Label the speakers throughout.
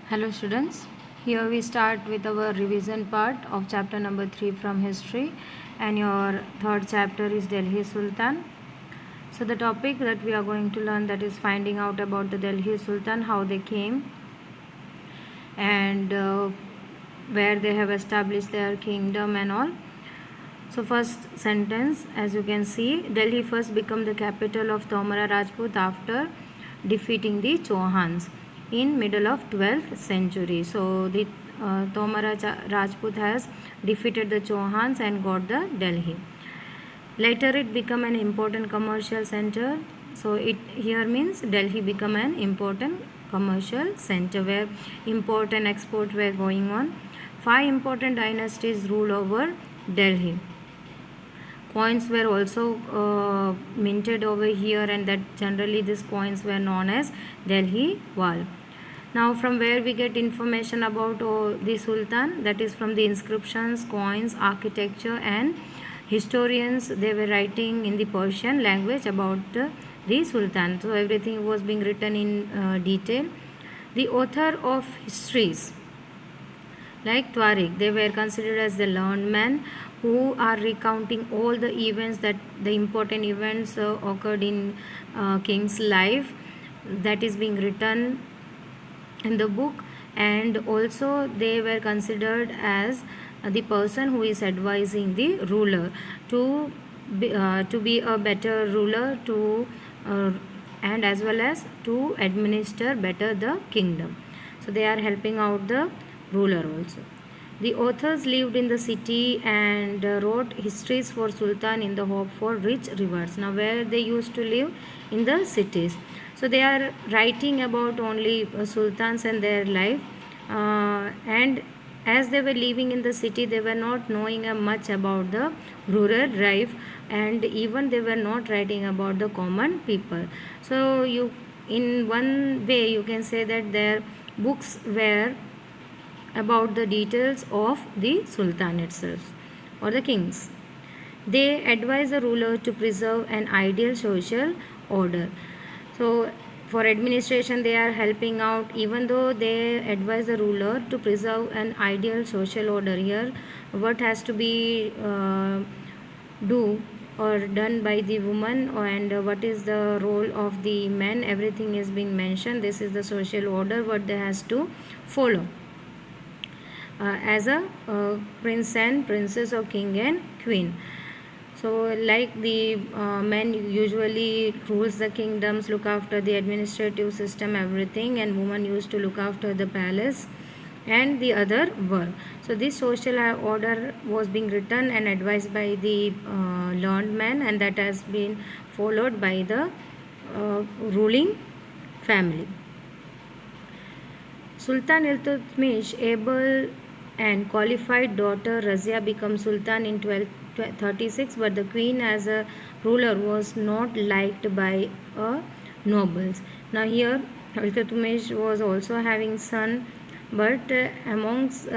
Speaker 1: Hello students, here we start with our revision part of chapter number 3 from history, and your third chapter is Delhi Sultan. So the topic that we are going to learn, that is finding out about the Delhi Sultan, how they came, and where they have established their kingdom and all. So first sentence, as you can see, Delhi first became the capital of Tomara Rajput after defeating the Chauhans in middle of 12th century. So the Tomara Rajput has defeated the Chauhans and got the Delhi. Later it became an important commercial center. So it here means Delhi became an important commercial center where import and export were going on. 5 important dynasties rule over Delhi. Coins were also minted over here, and that generally these coins were known as Delhi wall. Now from where we get information about the Sultan, that is from the inscriptions, coins, architecture, and historians. They were writing in the Persian language about the Sultan, so everything was being written in detail. The author of histories like Tariq, they were considered as the learned men who are recounting all the events, that the important events occurred in king's life, that is being written in the book. And also they were considered as the person who is advising the ruler to be a better ruler, to and as well as to administer better the kingdom. So they are helping out the ruler also. The authors lived in the city and wrote histories for Sultan in the hope for rich rewards. Now where they used to live? In the cities. So they are writing about only sultans and their life, and as they were living in the city, they were not knowing much about the rural life, and even they were not writing about the common people. So you, in one way you can say that their books were about the details of the sultan itself or the kings. They advise the ruler to preserve an ideal social order. So for administration they are helping out, even though they advise the ruler to preserve an ideal social order. Here what has to be do or done by the woman, and what is the role of the men, everything is being mentioned. This is the social order what they has to follow as a prince and princess or king and queen. So like the men usually rules the kingdoms, look after the administrative system, everything, and women used to look after the palace and the other work. So this social order was being written and advised by the learned men, and that has been followed by the ruling family. Sultan Iltutmish, able and qualified daughter Razia became Sultan in 1236, but the queen as a ruler was not liked by nobles. Now here Iltutmish was also having son, but amongst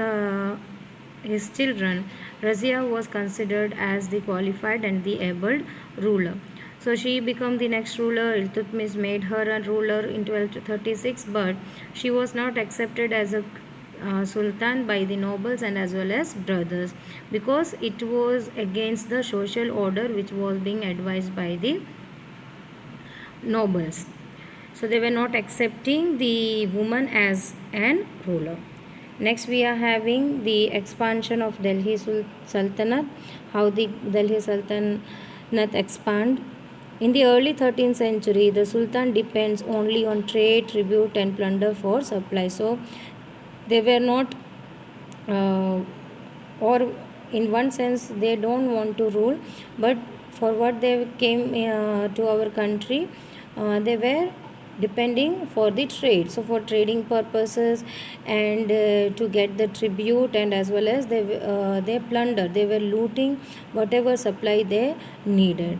Speaker 1: his children, Razia was considered as the qualified and the able ruler. So she became the next ruler. Iltutmish made her a ruler in 1236, but she was not accepted as a sultan by the nobles and as well as brothers, because it was against the social order which was being advised by the nobles. So they were not accepting the woman as an ruler. Next we are having the expansion of Delhi Sultanate, how the Delhi Sultanate expand. In the early 13th century, the Sultan depends only on trade, tribute, and plunder for supply. So they were not, or in one sense, they don't want to rule, but for what they came to our country, they were depending for the trade, so for trading purposes, and to get the tribute, and as well as they plunder, they were looting whatever supply they needed.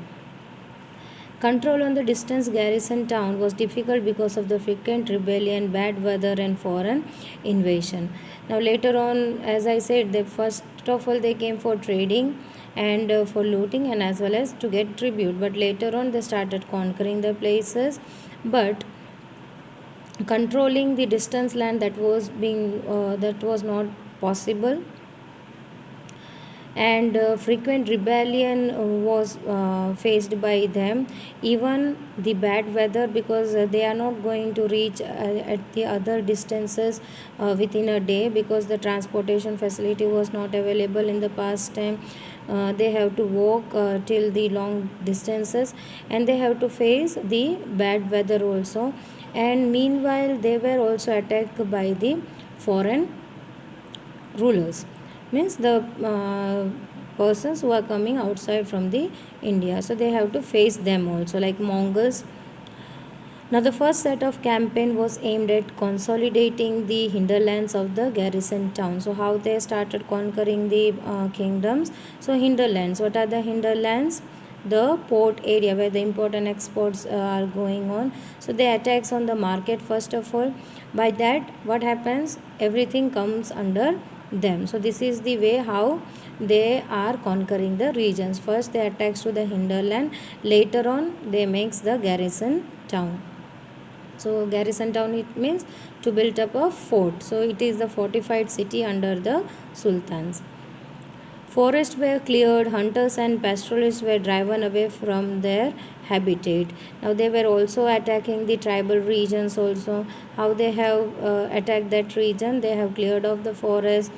Speaker 1: Control on the distant garrison town was difficult because of the frequent rebellion, bad weather, and foreign invasion. Now later on, as I said, they first of all they came for trading and for looting, and as well as to get tribute, but later on they started conquering the places. But controlling the distant land that was not possible, and frequent rebellion was faced by them, even the bad weather, because they are not going to reach at the other distances within a day, because the transportation facility was not available in the past time. They have to walk till the long distances, and they have to face the bad weather also. And meanwhile they were also attacked by the foreign rulers, means the persons who are coming outside from the India, so they have to face them also, like Mongols. Now the first set of campaign was aimed at consolidating the hinterlands of the garrison town. So how they started conquering the kingdoms? So hinterlands, what are the hinterlands? The port area where the important exports are going on. So they attacks on the market first of all. By that what happens? Everything comes under them. So this is the way how they are conquering the regions. First they attacks to the hinterland, later on they makes the garrison town. So garrison town, it means to build up a fort. So it is the fortified city under the sultans. Forests were cleared, hunters and pastoralists were driven away from their habitat. Now they were also attacking the tribal regions also. How they have attacked that region? They have cleared off the forest.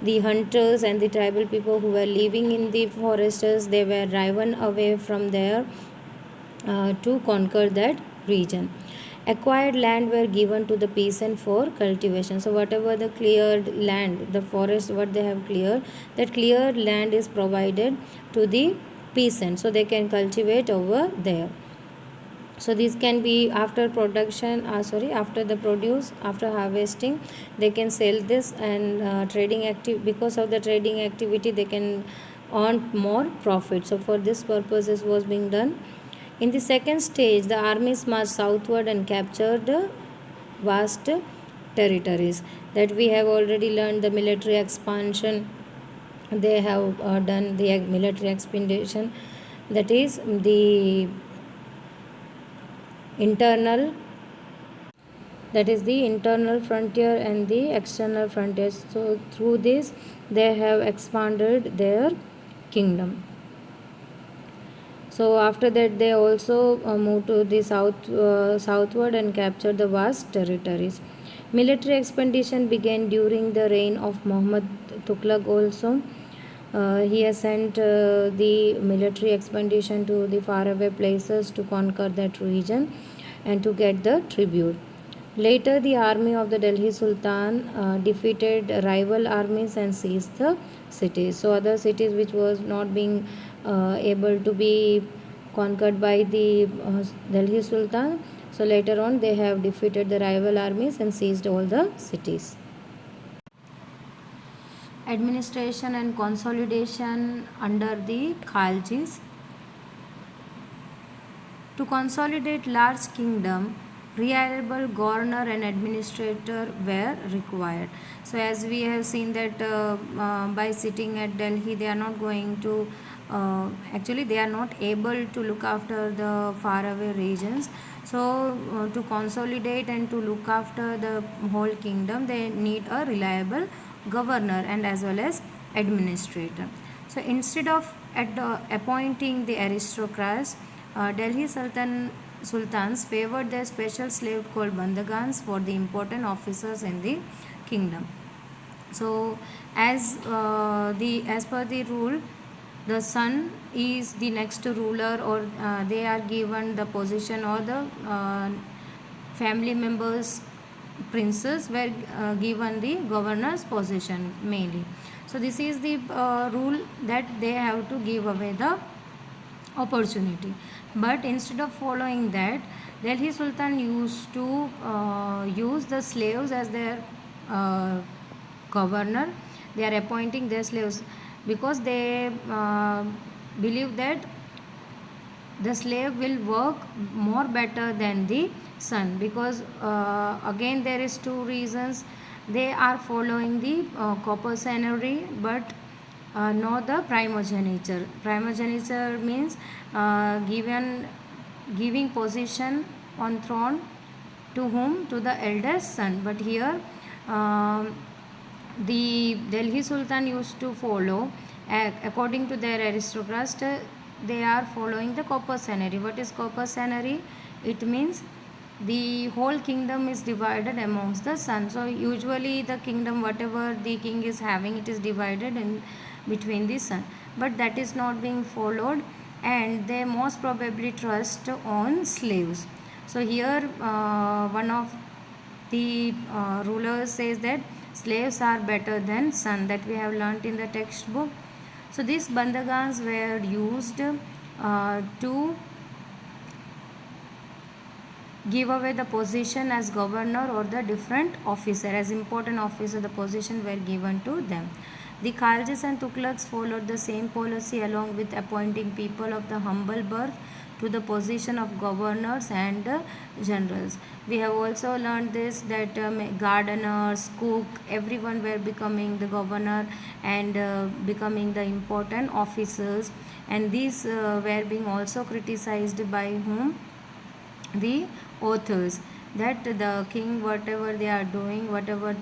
Speaker 1: The hunters and the tribal people who were living in the forests, they were driven away from there to conquer that region. Acquired land were given to the peasant for cultivation. So whatever the cleared land, the forest what they have cleared, that cleared land is provided to the peasant, so they can cultivate over there. So this can be after production, after the produce, after harvesting, they can sell this, and trading active, because of the trading activity they can earn more profit. So for this purpose this was being done. In the second stage, the armies marched southward and captured vast territories. That we have already learned, the military expansion. They have done the military expedition, that is the internal, that is the internal frontier and the external frontiers. So through this they have expanded their kingdom. So after that they also moved to the southward and captured the vast territories. Military expedition began during the reign of Muhammad Tughlaq also. He has sent the military expedition to the faraway places to conquer that region and to get the tribute. Later, the army of the Delhi Sultan defeated rival armies and seized the cities. So, other cities which was not being able to be conquered by the Delhi Sultan. So, later on, they have defeated the rival armies and seized all the cities. Administration and consolidation under the Khaljis. To consolidate large kingdom, reliable governor and administrator were required. So as we have seen that by sitting at Delhi, they are not going to actually they are not able to look after the faraway regions. So to consolidate and to look after the whole kingdom, they need a reliable governor and as well as administrator. So instead of appointing the aristocrats, Delhi sultans favored their special slave called bandagans for the important officers in the kingdom. So, as per the rule, the son is the next ruler, or they are given the position, or the family members, princes were given the governor's position mainly. So this is the rule that they have to give away the opportunity. But instead of following that, Delhi Sultan used to use the slaves as their governor. They are appointing their slaves because they believe that the slave will work more better than the son, because again there is two reasons. They are following the copercenary, but not the primogeniture. Primogeniture means giving position on throne To whom? To the eldest son. But here um, the Delhi Sultan used to follow, according to their aristocrats, they are following the Copercenary. What is Copercenary? It means the whole kingdom is divided amongst the sons. So usually the kingdom, whatever the king is having, it is divided in between the son. But that is not being followed, and they most probably trust on slaves. So here one of the ruler says that slaves are better than son, that we have learnt in the textbook. So these bandagans were used to give away the position as governor or the different officer, as important officer, the position were given to them. The Khaljis and Tughlaqs followed the same policy along with appointing people of the humble birth to the position of governors and generals. We have also learned this, that gardeners, cook, everyone were becoming the governor and becoming the important officers, and these were being also criticized by whom? The authors, that the king, whatever they are doing, whatever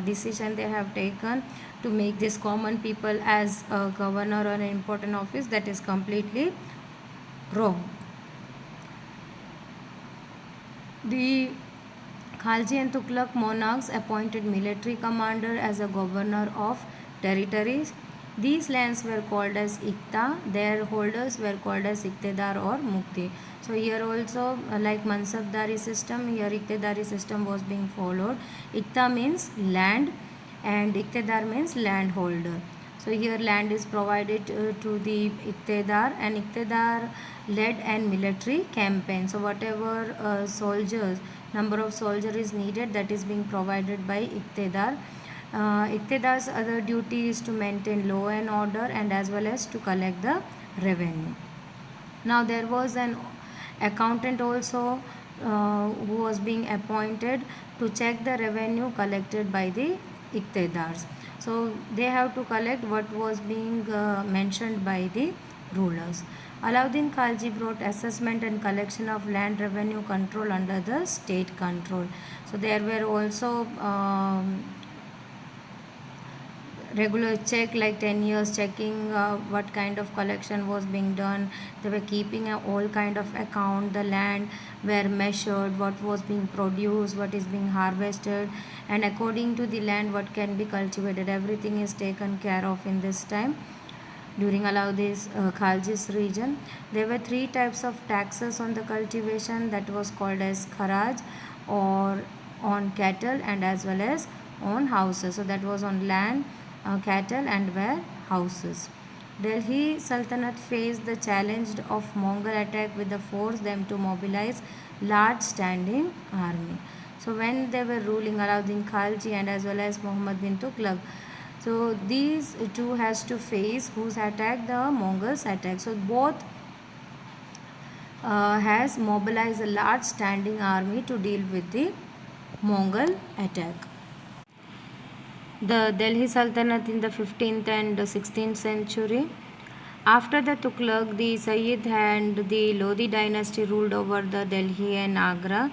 Speaker 1: decision they have taken to make this common people as a governor or an important office, that is completely wrong. The Khalji and Tughlaq monarchs appointed military commander as a governor of territories. These lands were called as Ikta. Their holders were called as Iktedar or Mukti. So here also, like Mansabdari system, here Iktedari system was being followed. Ikta means land and Iktedar means landholder. So here land is provided to the Iktedar, and Iktedar led an military campaign. So whatever soldiers, number of soldiers is needed, that is being provided by Iktedar. Iktedar's other duty is to maintain law and order and as well as to collect the revenue. Now there was an accountant also who was being appointed to check the revenue collected by the Iktedars. So they have to collect what was being mentioned by the rulers. Alauddin Khalji brought assessment and collection of land revenue control under the state control. So there were also regular check, like 10 years checking what kind of collection was being done. They were keeping all kind of account, the land were measured, what was being produced, what is being harvested, and according to the land what can be cultivated, everything is taken care of in this time. During Alauddin's Khalji's region, there were three types of taxes on the cultivation, that was called as kharaj, or on cattle and as well as on houses. So that was on land, cattle and warehouses. Delhi Sultanate faced the challenge of Mongol attack with the force them to mobilize large standing army. So when they were ruling, Alauddin Khalji and as well as Muhammad bin Tughlaq, so these two has to face whose attack? The Mongols attack. So both has mobilized a large standing army to deal with the Mongol attack. The Delhi Sultanate in the 15th and 16th century. After the Tughlaq, the Sayyid and the Lodi dynasty ruled over the Delhi and Agra,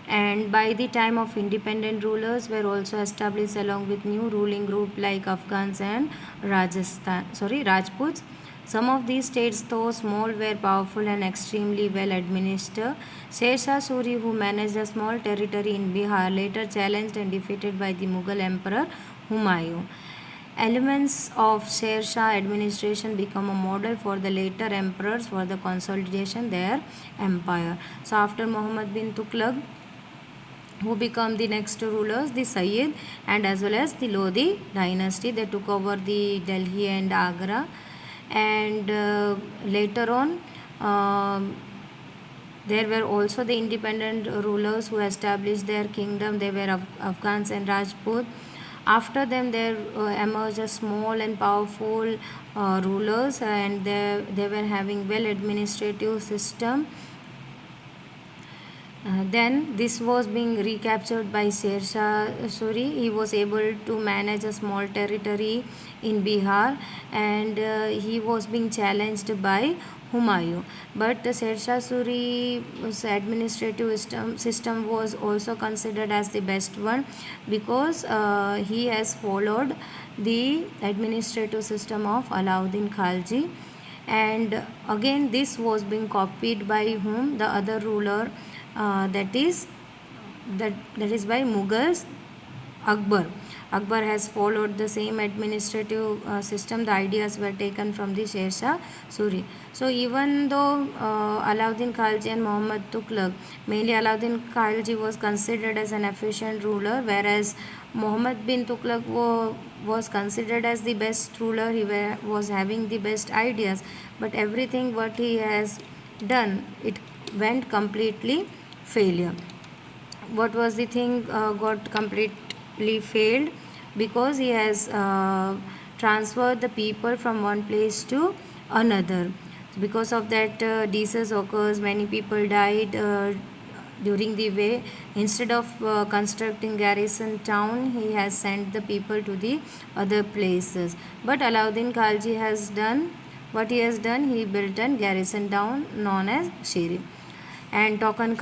Speaker 1: and by the time of independent rulers were also established along with new ruling group like Afghans and Rajputs. Some of these states, though small, were powerful and extremely well administered. Sher Shah Suri, who managed a small territory in Bihar, later challenged and defeated by the Mughal Emperor Humayun. Elements of Sher Shah administration become a model for the later emperors for the consolidation their empire. So after Muhammad bin Tughlaq, who become the next rulers, the Sayyid and as well as the Lodi dynasty, they took over the Delhi and Agra, and later on there were also the independent rulers who established their kingdom. They were Afghans and Rajput. After them there emerged a small and powerful rulers, and they were having well administrative system. Then this was being recaptured by Sher Shah Suri. He was able to manage a small territory in Bihar, and he was being challenged by Humayun. But the Sher Shah Suri's administrative system was also considered as the best one, because he has followed the administrative system of Alauddin Khalji. And again, this was being copied by whom? The other ruler, that is by Mughals, Akbar. Akbar has followed the same administrative system. The ideas were taken from the Sher Shah Suri. So even though Alauddin Khalji and Muhammad Tughlaq, mainly Alauddin Khalji was considered as an efficient ruler, whereas Muhammad bin Tughlaq was considered as the best ruler. He was having the best ideas, but everything what he has done, it went completely failure. What was the thing got completely failed? Because he has transferred the people from one place to another. Because of that, disease occurs, many people died during the way. Instead of constructing garrison town, he has sent the people to the other places. But Alauddin Khalji has done what he has done. He built a garrison town known as Shiri. And token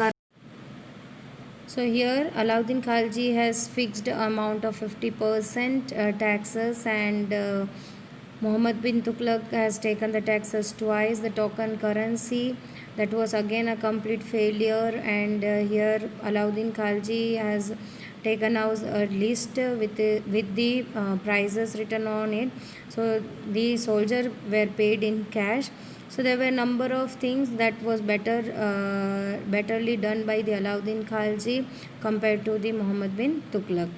Speaker 1: so here Alauddin Khalji has fixed amount of 50% taxes, and Muhammad bin Tughlaq has taken the taxes twice. The token currency, that was again a complete failure, and here Alauddin Khalji has taken out a list with the prices written on it. So the soldiers were paid in cash. So there were a number of things that was betterly done by the Alauddin Khalji compared to the Muhammad bin Tughlaq.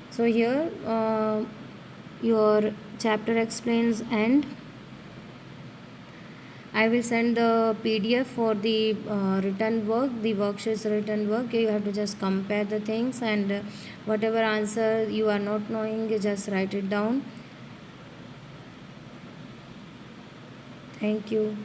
Speaker 1: So here your chapter explains, and I will send the PDF for the written work, the worksheets written work. You have to just compare the things, and whatever answer you are not knowing, you just write it down. Thank you.